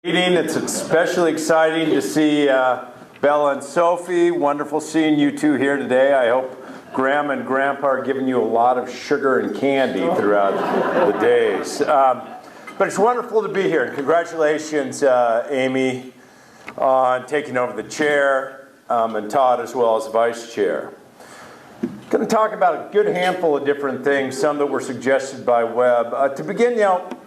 It's especially exciting to see Bella and Sophie. Wonderful seeing you two here today. I hope Grandma and Grandpa are giving you a lot of sugar and candy throughout the days. But it's wonderful to be here. And congratulations, Amy, on taking over the chair, and Todd as well as vice chair. Going to talk about a good handful of different things, some that were suggested by Webb. To begin,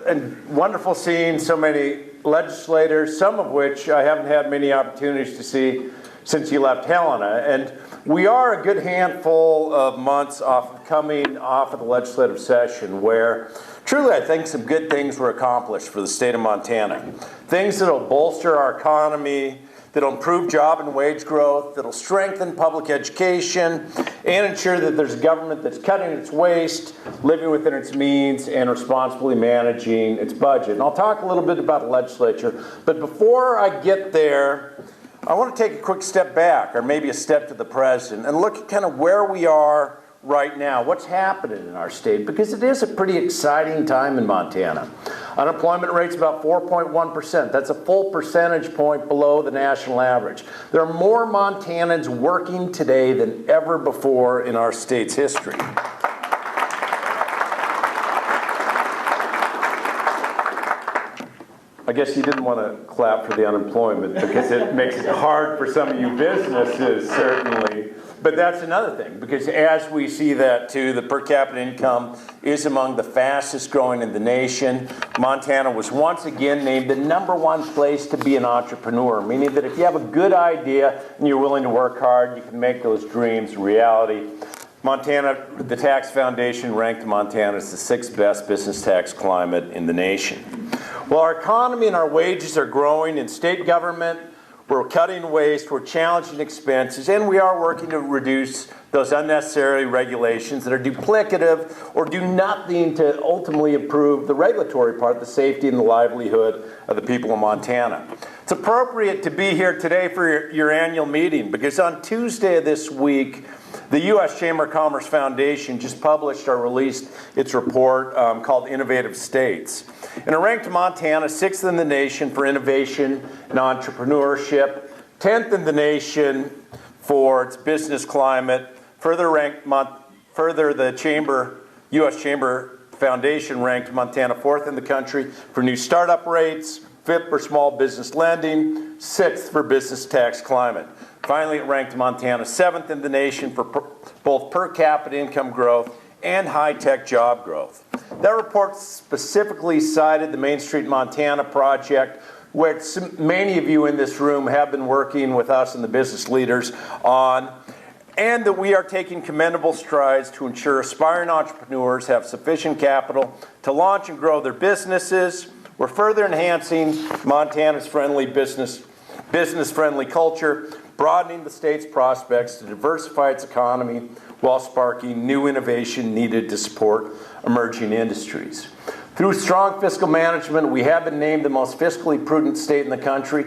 and wonderful seeing so many legislators, some of which I haven't had many opportunities to see since you left Helena. And we are a good handful of months coming off of the legislative session where truly I think some good things were accomplished for the state of Montana. Things that will bolster our economy, that'll improve job and wage growth, that'll strengthen public education, and ensure that there's a government that's cutting its waste, living within its means, and responsibly managing its budget. And I'll talk a little bit about the legislature, but before I get there, I want to take a quick step back, or maybe a step to the present, and look at kind of where we are right now, what's happening in our state, because it is a pretty exciting time in Montana. Unemployment rate's about 4.1%. That's a full percentage point below the national average. There are more Montanans working today than ever before in our state's history. I guess you didn't want to clap for the unemployment because it makes it hard for some of you businesses, certainly. But that's another thing, because as we see that too, the per capita income is among the fastest growing in the nation. Montana was once again named the #1 place to be an entrepreneur, meaning that if you have a good idea and you're willing to work hard, you can make those dreams a reality. Montana, the Tax Foundation ranked Montana as the 6th best business tax climate in the nation. Well, our economy and our wages are growing in state government. We're cutting waste, we're challenging expenses, and we are working to reduce those unnecessary regulations that are duplicative or do nothing to ultimately improve the regulatory part, the safety and the livelihood of the people of Montana. It's appropriate to be here today for your annual meeting because on Tuesday of this week, the U.S. Chamber of Commerce Foundation just published or released its report called Innovative States. And it ranked Montana 6th in the nation for innovation and entrepreneurship, 10th in the nation for its business climate. Further, the U.S. Chamber Foundation ranked Montana 4th in the country for new startup rates, 5th for small business lending, 6th for business tax climate. Finally, it ranked Montana 7th in the nation for both per capita income growth and high-tech job growth. That report specifically cited the Main Street Montana project, which many of you in this room have been working with us and the business leaders on, and that we are taking commendable strides to ensure aspiring entrepreneurs have sufficient capital to launch and grow their businesses. We're further enhancing Montana's business-friendly culture, broadening the state's prospects to diversify its economy while sparking new innovation needed to support emerging industries. Through strong fiscal management, we have been named the most fiscally prudent state in the country.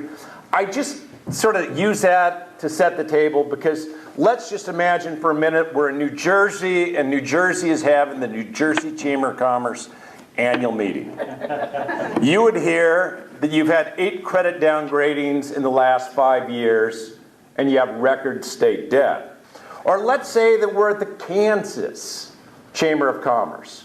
I just sort of use that to set the table because let's just imagine for a minute we're in New Jersey and New Jersey is having the New Jersey Chamber of Commerce annual meeting. You would hear that you've had 8 credit downgradings in the last 5 years and you have record state debt. Or let's say that we're at the Kansas Chamber of Commerce.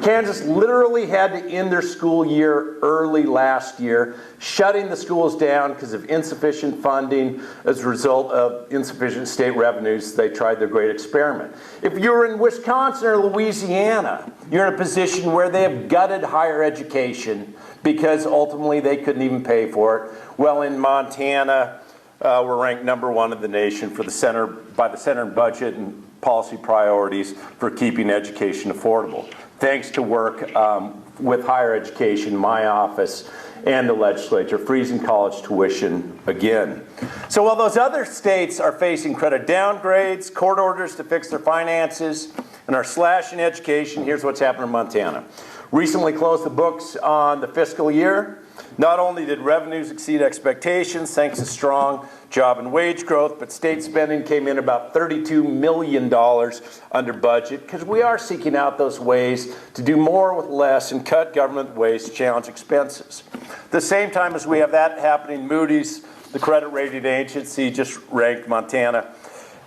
Kansas literally had to end their school year early last year, shutting the schools down because of insufficient funding as a result of insufficient state revenues. They tried their great experiment. If you're in Wisconsin or Louisiana, you're in a position where they have gutted higher education because ultimately they couldn't even pay for it. Well, in Montana, we're ranked #1 in the nation for by the Center in Budget and Policy Priorities for keeping education affordable. Thanks to work with higher education, my office, and the legislature, freezing college tuition again. So while those other states are facing credit downgrades, court orders to fix their finances, and are slashing education, here's what's happening in Montana. recently closed the books on the fiscal year. Not only did revenues exceed expectations thanks to strong job and wage growth, but state spending came in about $32 million under budget, because we are seeking out those ways to do more with less and cut government waste, challenge expenses. At the same time as we have that happening, Moody's, the credit rating agency, just ranked Montana,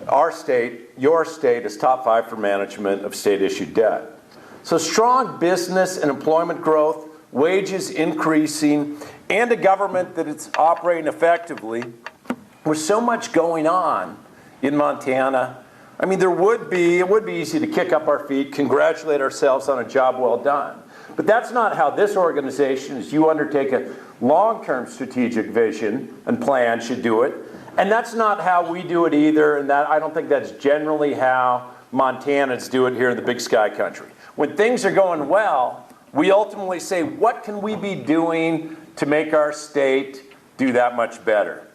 our state, your state, as top 5 for management of state-issued debt. So strong business and employment growth, wages increasing, and a government that is operating effectively. With so much going on in Montana, I mean, it would be easy to kick up our feet, congratulate ourselves on a job well done. But that's not how this organization, as you undertake a long-term strategic vision and plan, should do it. And that's not how we do it either, and I don't think that's generally how Montanans do it here in the Big Sky country. When things are going well, we ultimately say, what can we be doing to make our state do that much better?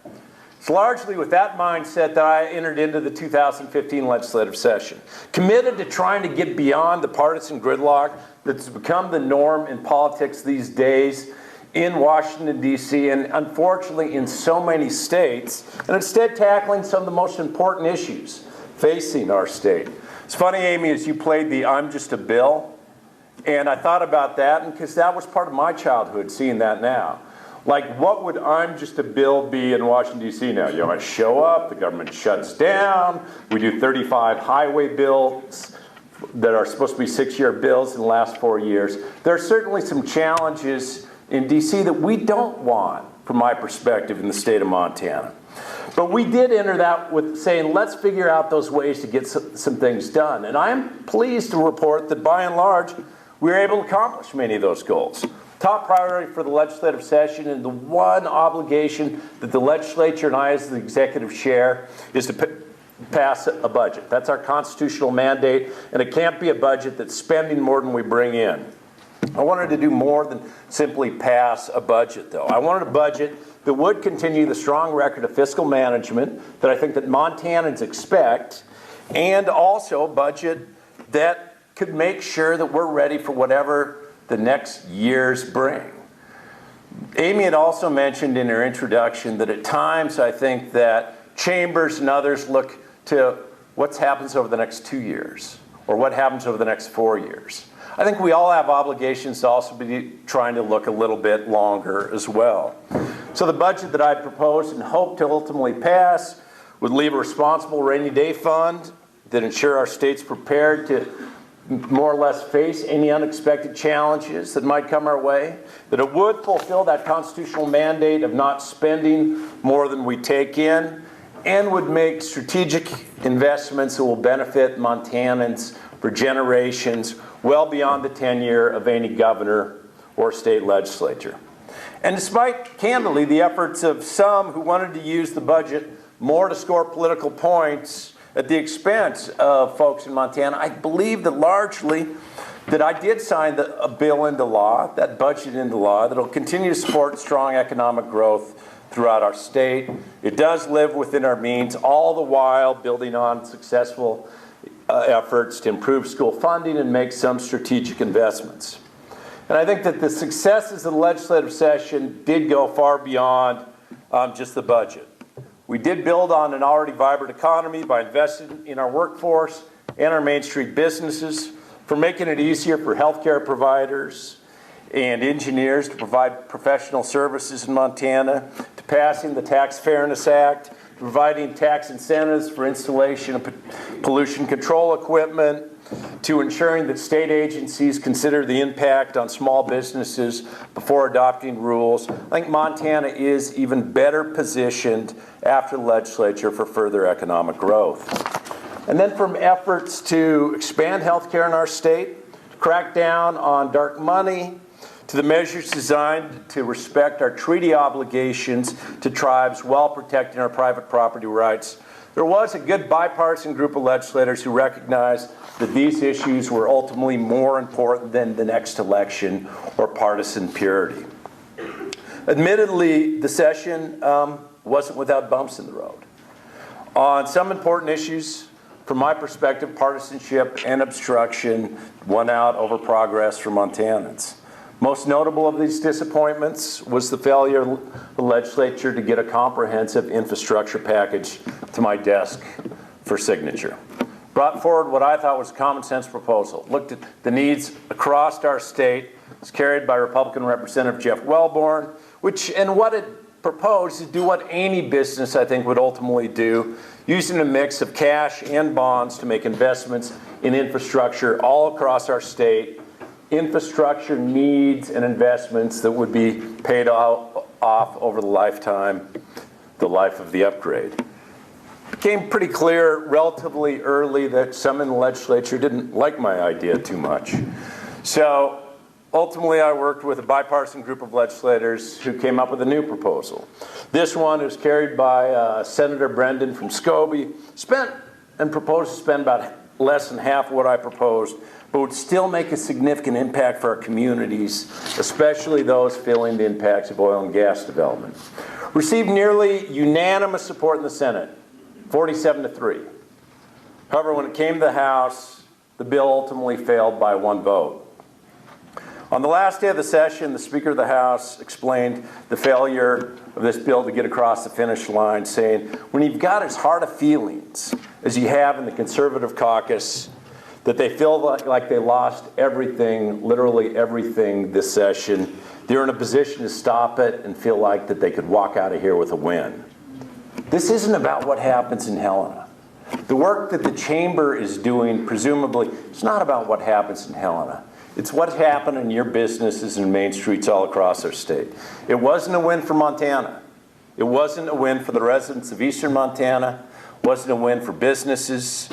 It's largely with that mindset that I entered into the 2015 legislative session, committed to trying to get beyond the partisan gridlock that's become the norm in politics these days in Washington, D.C., and unfortunately in so many states, and instead tackling some of the most important issues facing our state. It's funny, Amy, as you played the I'm Just a Bill, and I thought about that, and because that was part of my childhood, seeing that now. Like, what would I'm Just a Bill be in Washington, D.C. now? You know, I show up, the government shuts down, we do 35 highway bills that are supposed to be 6-year bills in the last 4 years. There are certainly some challenges in D.C. that we don't want, from my perspective, in the state of Montana. But we did enter that with saying, let's figure out those ways to get some things done. And I'm pleased to report that by and large, we were able to accomplish many of those goals. Top priority for the legislative session, and the one obligation that the legislature and I as the executive share, is to pass a budget. That's our constitutional mandate, and it can't be a budget that's spending more than we bring in. I wanted to do more than simply pass a budget, though. I wanted a budget that would continue the strong record of fiscal management that I think that Montanans expect, and also a budget that could make sure that we're ready for whatever the next years bring. Amy had also mentioned in her introduction that at times I think that chambers and others look to what happens over the next 2 years, or what happens over the next 4 years. I think we all have obligations to also be trying to look a little bit longer as well. So the budget that I proposed and hope to ultimately pass would leave a responsible rainy day fund that ensure our state's prepared to more or less face any unexpected challenges that might come our way, that it would fulfill that constitutional mandate of not spending more than we take in, and would make strategic investments that will benefit Montanans for generations well beyond the tenure of any governor or state legislature. And despite, candidly, the efforts of some who wanted to use the budget more to score political points at the expense of folks in Montana, I believe that largely that I did sign a bill into law, that budget into law, that will continue to support strong economic growth throughout our state. It does live within our means, all the while building on successful efforts to improve school funding and make some strategic investments. And I think that the successes of the legislative session did go far beyond just the budget. We did build on an already vibrant economy by investing in our workforce and our Main Street businesses, for making it easier for healthcare providers and engineers to provide professional services in Montana, to passing the Tax Fairness Act, providing tax incentives for installation of pollution control equipment, to ensuring that state agencies consider the impact on small businesses before adopting rules. I think Montana is even better positioned after the legislature for further economic growth. And then from efforts to expand health care in our state, to crack down on dark money, to the measures designed to respect our treaty obligations to tribes while protecting our private property rights, there was a good bipartisan group of legislators who recognized that these issues were ultimately more important than the next election or partisan purity. Admittedly, the session wasn't without bumps in the road. On some important issues, from my perspective, partisanship and obstruction won out over progress for Montanans. Most notable of these disappointments was the failure of the legislature to get a comprehensive infrastructure package to my desk for signature. Brought forward what I thought was a common sense proposal, looked at the needs across our state, was carried by Republican Representative Jeff Wellborn, and what it proposed is do what any business I think would ultimately do, using a mix of cash and bonds to make investments in infrastructure all across our state, infrastructure needs and investments that would be paid off over the life of the upgrade. It became pretty clear relatively early that some in the legislature didn't like my idea too much. So ultimately I worked with a bipartisan group of legislators who came up with a new proposal. This one was carried by Senator Brendan from Scobie, proposed to spend about less than half of what I proposed, but would still make a significant impact for our communities, especially those feeling the impacts of oil and gas development. Received nearly unanimous support in the Senate, 47-3. However, when it came to the House, the bill ultimately failed by one vote. On the last day of the session, the Speaker of the House explained the failure of this bill to get across the finish line, saying, when you've got as hard of feelings as you have in the Conservative caucus, that they feel like they lost everything, literally everything this session, they're in a position to stop it and feel like that they could walk out of here with a win. This isn't about what happens in Helena. The work that the chamber is doing, presumably, it's not about what happens in Helena. It's what happened in your businesses and main streets all across our state. It wasn't a win for Montana. It wasn't a win for the residents of eastern Montana. It wasn't a win for businesses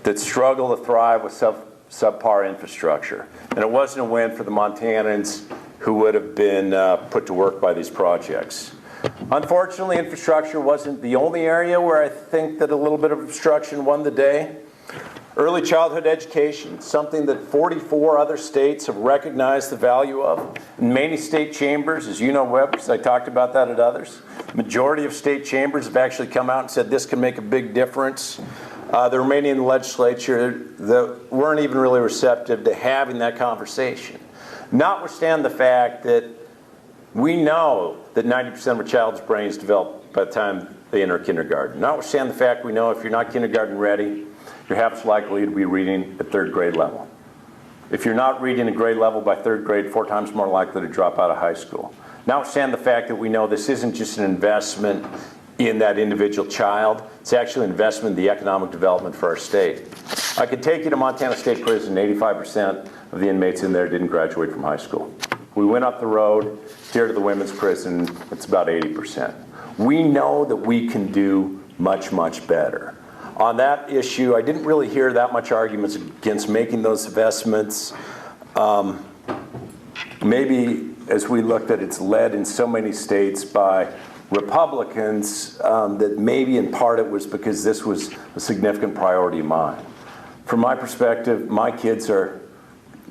that struggle to thrive with subpar infrastructure. And it wasn't a win for the Montanans who would have been put to work by these projects. Unfortunately, infrastructure wasn't the only area where I think that a little bit of obstruction won the day. Early childhood education, something that 44 other states have recognized the value of. In many state chambers, as you know, Webb, because I talked about that at others, the majority of state chambers have actually come out and said this can make a big difference. The remaining in the legislature that weren't even really receptive to having that conversation. Notwithstanding the fact that we know that 90% of a child's brain is developed by the time they enter kindergarten. Notwithstanding the fact we know if you're not kindergarten ready, you're half as likely to be reading at third grade level. If you're not reading at grade level by third grade, 4 times more likely to drop out of high school. Notwithstanding the fact that we know this isn't just an investment in that individual child, it's actually an investment in the economic development for our state. I could take you to Montana State Prison, 85% of the inmates in there didn't graduate from high school. We went up the road here to the women's prison, it's about 80%. We know that we can do much, much better. On that issue, I didn't really hear that much arguments against making those investments. Maybe as we looked at it's led in so many states by Republicans that maybe in part it was because this was a significant priority of mine. From my perspective, my kids are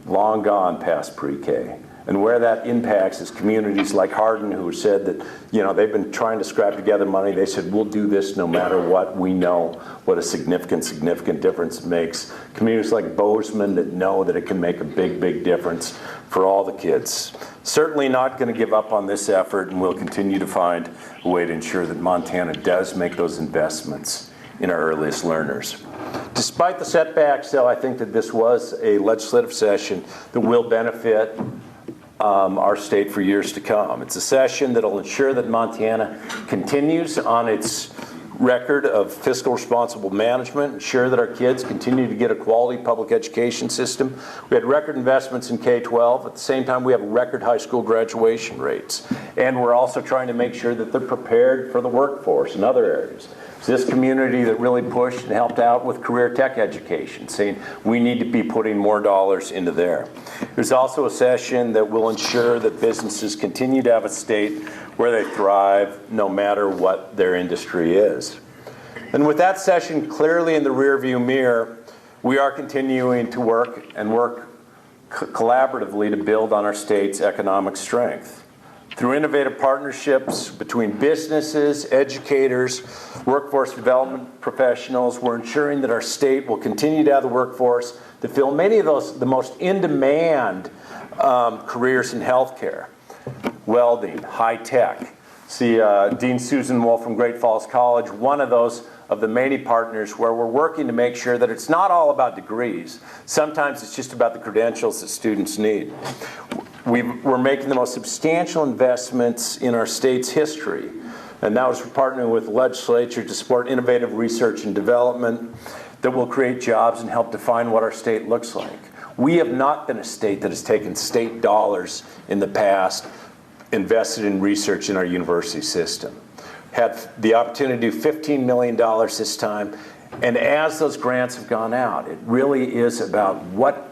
long gone past pre-K. And where that impacts is communities like Hardin, who said that, they've been trying to scrap together money. They said, we'll do this no matter what. We know what a significant difference it makes. Communities like Bozeman that know that it can make a big, big difference for all the kids. Certainly not going to give up on this effort, and we'll continue to find a way to ensure that Montana does make those investments in our earliest learners. Despite the setbacks, though, I think that this was a legislative session that will benefit our state for years to come. It's a session that will ensure that Montana continues on its record of fiscal responsible management, ensure that our kids continue to get a quality public education system. We had record investments in K-12. At the same time, we have record high school graduation rates. And we're also trying to make sure that they're prepared for the workforce in other areas. It's this community that really pushed and helped out with career tech education, saying we need to be putting more dollars into there. There's also a session that will ensure that businesses continue to have a state where they thrive no matter what their industry is. And with that session clearly in the rearview mirror, we are continuing to work collaboratively to build on our state's economic strength. Through innovative partnerships between businesses, educators, workforce development professionals, we're ensuring that our state will continue to have the workforce to fill many of the most in-demand careers in healthcare, welding, high tech. See, Dean Susan Wolf from Great Falls College, one of the many partners where we're working to make sure that it's not all about degrees. Sometimes it's just about the credentials that students need. We're making the most substantial investments in our state's history, and that was partnering with the legislature to support innovative research and development that will create jobs and help define what our state looks like. We have not been a state that has taken state dollars in the past, invested in research in our university system. Had the opportunity to do $15 million this time, and as those grants have gone out, it really is about what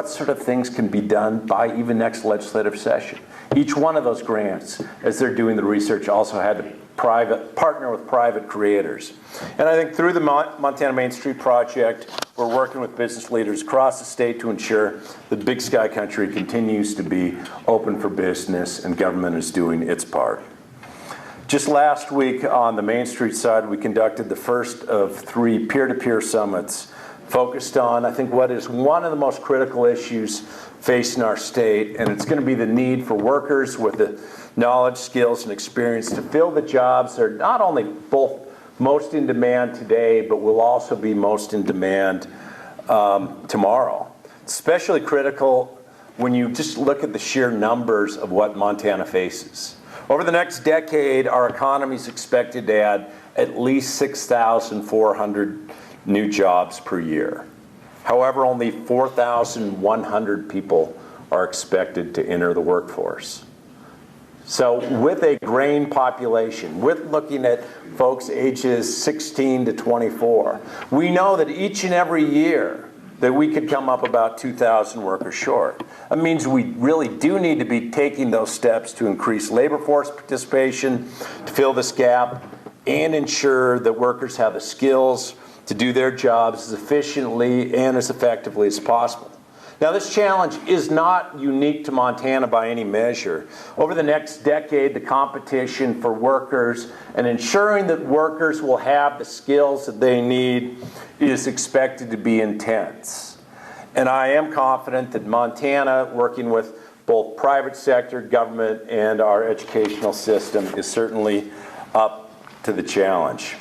sort of things can be done by even next legislative session. Each one of those grants, as they're doing the research, also had to partner with private creators. And I think through the Montana Main Street Project, we're working with business leaders across the state to ensure that Big Sky Country continues to be open for business and government is doing its part. Just last week on the Main Street side, we conducted the first of 3 peer-to-peer summits focused on, I think, what is one of the most critical issues facing our state, and it's going to be the need for workers with the knowledge, skills, and experience to fill the jobs that are not only both most in demand today, but will also be most in demand tomorrow. Especially critical when you just look at the sheer numbers of what Montana faces. Over the next decade, our economy is expected to add at least 6,400 new jobs per year. However, only 4,100 people are expected to enter the workforce. So with a graying population, with looking at folks ages 16 to 24, we know that each and every year that we could come up about 2,000 workers short. That means we really do need to be taking those steps to increase labor force participation, to fill this gap, and ensure that workers have the skills to do their jobs as efficiently and as effectively as possible. Now, this challenge is not unique to Montana by any measure. Over the next decade, the competition for workers and ensuring that workers will have the skills that they need is expected to be intense. And I am confident that Montana, working with both private sector, government, and our educational system, is certainly up to the challenge.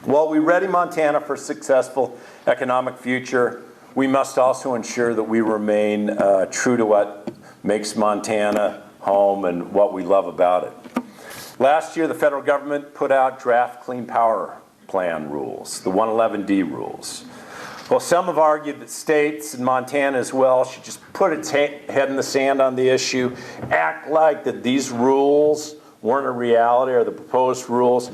While we ready Montana for a successful economic future, we must also ensure that we remain true to what makes Montana home and what we love about it. Last year, the federal government put out draft Clean Power Plan rules, the 111D rules. Well, some have argued that states, and Montana as well, should just put its head in the sand on the issue, act like that these rules weren't a reality, or the proposed rules.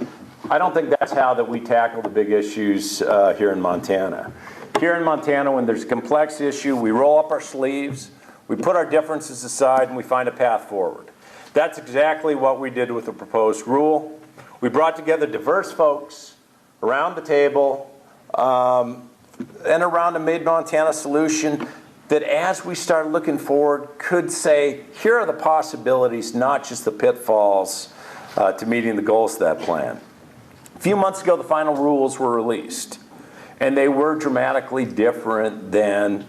I don't think that's how that we tackle the big issues here in Montana. Here in Montana, when there's a complex issue, we roll up our sleeves, we put our differences aside, and we find a path forward. That's exactly what we did with the proposed rule. We brought together diverse folks around the table and around a made-Montana solution that, as we start looking forward, could say, here are the possibilities, not just the pitfalls to meeting the goals of that plan. A few months ago, the final rules were released, and they were dramatically different than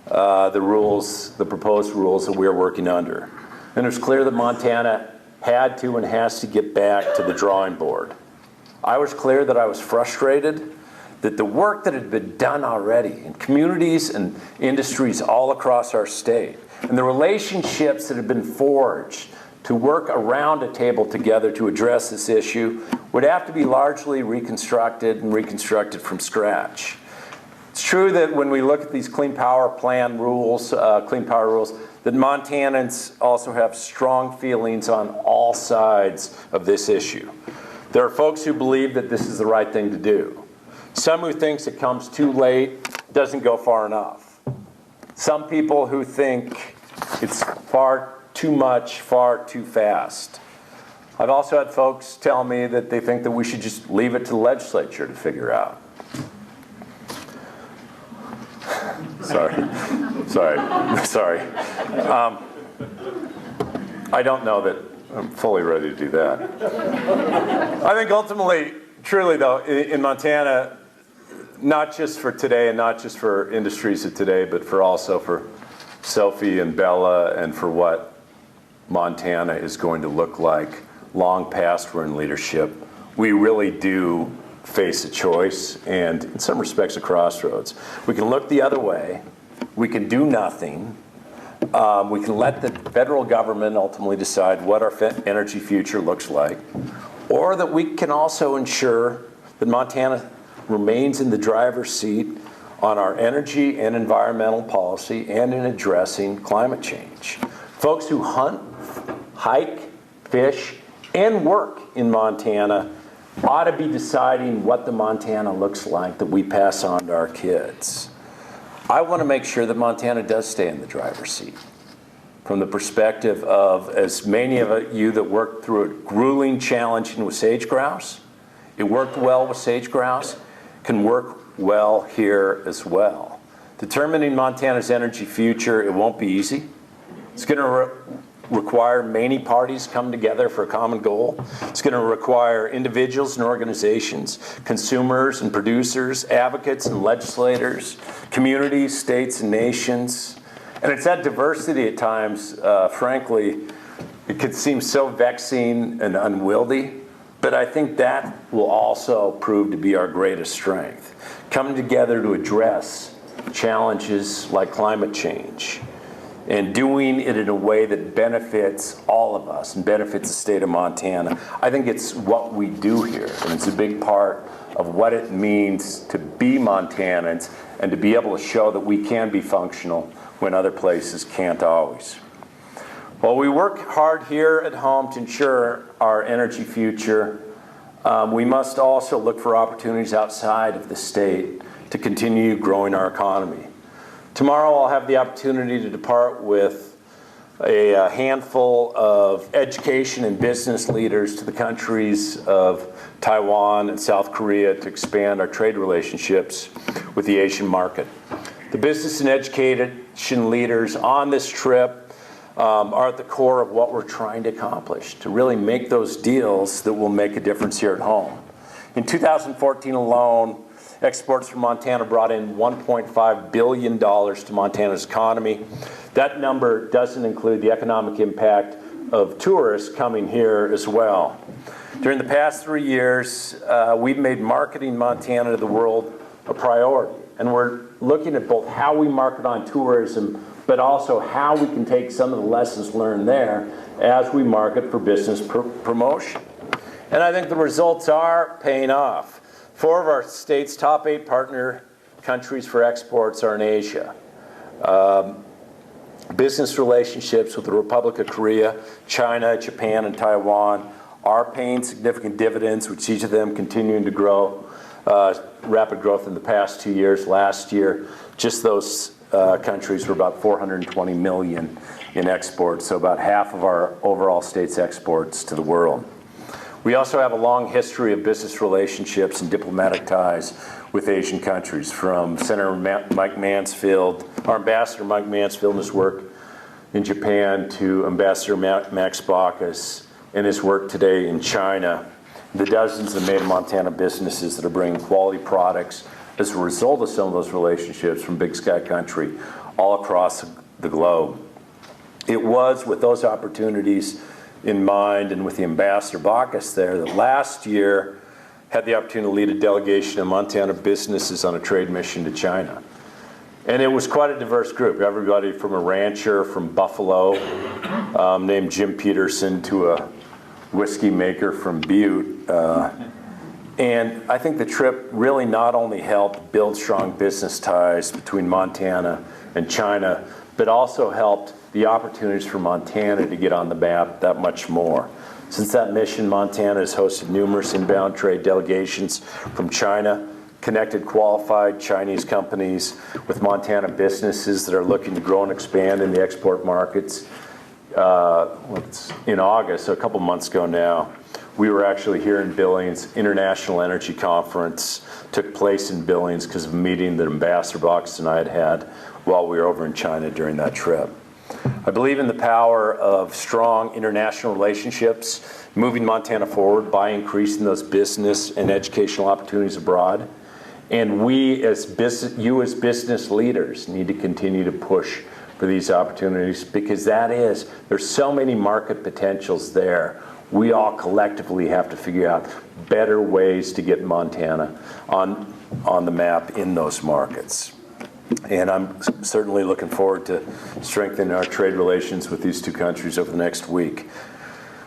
the proposed rules that we are working under. And it was clear that Montana had to and has to get back to the drawing board. I was clear that I was frustrated that the work that had been done already in communities and industries all across our state, and the relationships that had been forged to work around a table together to address this issue would have to be largely reconstructed and reconstructed from scratch. It's true that when we look at these Clean Power Plan rules, Clean Power rules, that Montanans also have strong feelings on all sides of this issue. There are folks who believe that this is the right thing to do. Some who think it comes too late, doesn't go far enough. Some people who think it's far too much, far too fast. I've also had folks tell me that they think that we should just leave it to the legislature to figure out. Sorry. I don't know that I'm fully ready to do that. I think ultimately, truly though, in Montana, not just for today and not just for industries of today, but for also for Sophie and Bella and for what Montana is going to look like long past we're in leadership, we really do face a choice and in some respects a crossroads. We can look the other way, we can do nothing, we can let the federal government ultimately decide what our energy future looks like, or that we can also ensure that Montana remains in the driver's seat on our energy and environmental policy and in addressing climate change. Folks who hunt, hike, fish, and work in Montana ought to be deciding what the Montana looks like that we pass on to our kids. I want to make sure that Montana does stay in the driver's seat. From the perspective of, as many of you that worked through it grueling challenging with sage grouse, it worked well with sage grouse, can work well here as well. Determining Montana's energy future, it won't be easy. It's going to require many parties come together for a common goal. It's going to require individuals and organizations, consumers and producers, advocates and legislators, communities, states and nations. And it's that diversity at times, frankly, it could seem so vexing and unwieldy, but I think that will also prove to be our greatest strength. Coming together to address challenges like climate change, and doing it in a way that benefits all of us and benefits the state of Montana. I think it's what we do here, and it's a big part of what it means to be Montanans and to be able to show that we can be functional when other places can't always. While we work hard here at home to ensure our energy future, we must also look for opportunities outside of the state to continue growing our economy. Tomorrow I'll have the opportunity to depart with a handful of education and business leaders to the countries of Taiwan and South Korea to expand our trade relationships with the Asian market. The business and education leaders on this trip are at the core of what we're trying to accomplish, to really make those deals that will make a difference here at home. In 2014 alone, exports from Montana brought in $1.5 billion to Montana's economy. That number doesn't include the economic impact of tourists coming here as well. During the past 3 years, we've made marketing Montana to the world a priority. And we're looking at both how we market on tourism, but also how we can take some of the lessons learned there as we market for business promotion. And I think the results are paying off. 4 of our state's top 8 partner countries for exports are in Asia. Business relationships with the Republic of Korea, China, Japan, and Taiwan are paying significant dividends, with each of them continuing to grow, rapid growth in the past 2 years. Last year, just those countries were about $420 million in exports, so about half of our overall state's exports to the world. We also have a long history of business relationships and diplomatic ties with Asian countries, from Senator Mike Mansfield, our Ambassador Mike Mansfield and his work in Japan, to Ambassador Max Baucus and his work today in China, the dozens of made in Montana businesses that are bringing quality products as a result of some of those relationships from Big Sky Country all across the globe. It was with those opportunities in mind and with the Ambassador Baucus there that last year had the opportunity to lead a delegation of Montana businesses on a trade mission to China. And it was quite a diverse group, everybody from a rancher from Buffalo named Jim Peterson to a whiskey maker from Butte. And I think the trip really not only helped build strong business ties between Montana and China, but also helped the opportunities for Montana to get on the map that much more. Since that mission, Montana has hosted numerous inbound trade delegations from China, connected qualified Chinese companies with Montana businesses that are looking to grow and expand in the export markets. In August, so a couple months ago now, we were actually here in Billings. International Energy Conference took place in Billings because of a meeting that Ambassador Baucus and I had while we were over in China during that trip. I believe in the power of strong international relationships, moving Montana forward by increasing those business and educational opportunities abroad. And we as business leaders need to continue to push for these opportunities, because there's so many market potentials there. We all collectively have to figure out better ways to get Montana on the map in those markets. And I'm certainly looking forward to strengthening our trade relations with these two countries over the next week.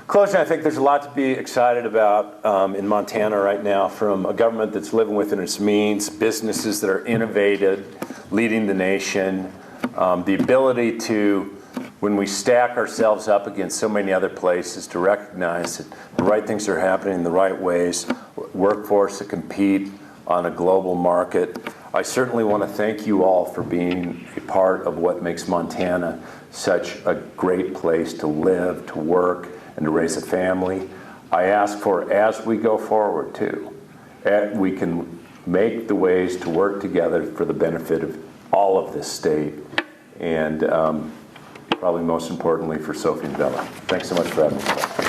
Closing, I think there's a lot to be excited about in Montana right now, from a government that's living within its means, businesses that are innovative, leading the nation, the ability to, when we stack ourselves up against so many other places, to recognize that the right things are happening in the right ways, workforce to compete on a global market. I certainly want to thank you all for being a part of what makes Montana such a great place to live, to work, and to raise a family. I ask for, as we go forward too, we can make the ways to work together for the benefit of all of this state, and probably most importantly for Sophie and Bella. Thanks so much for having me.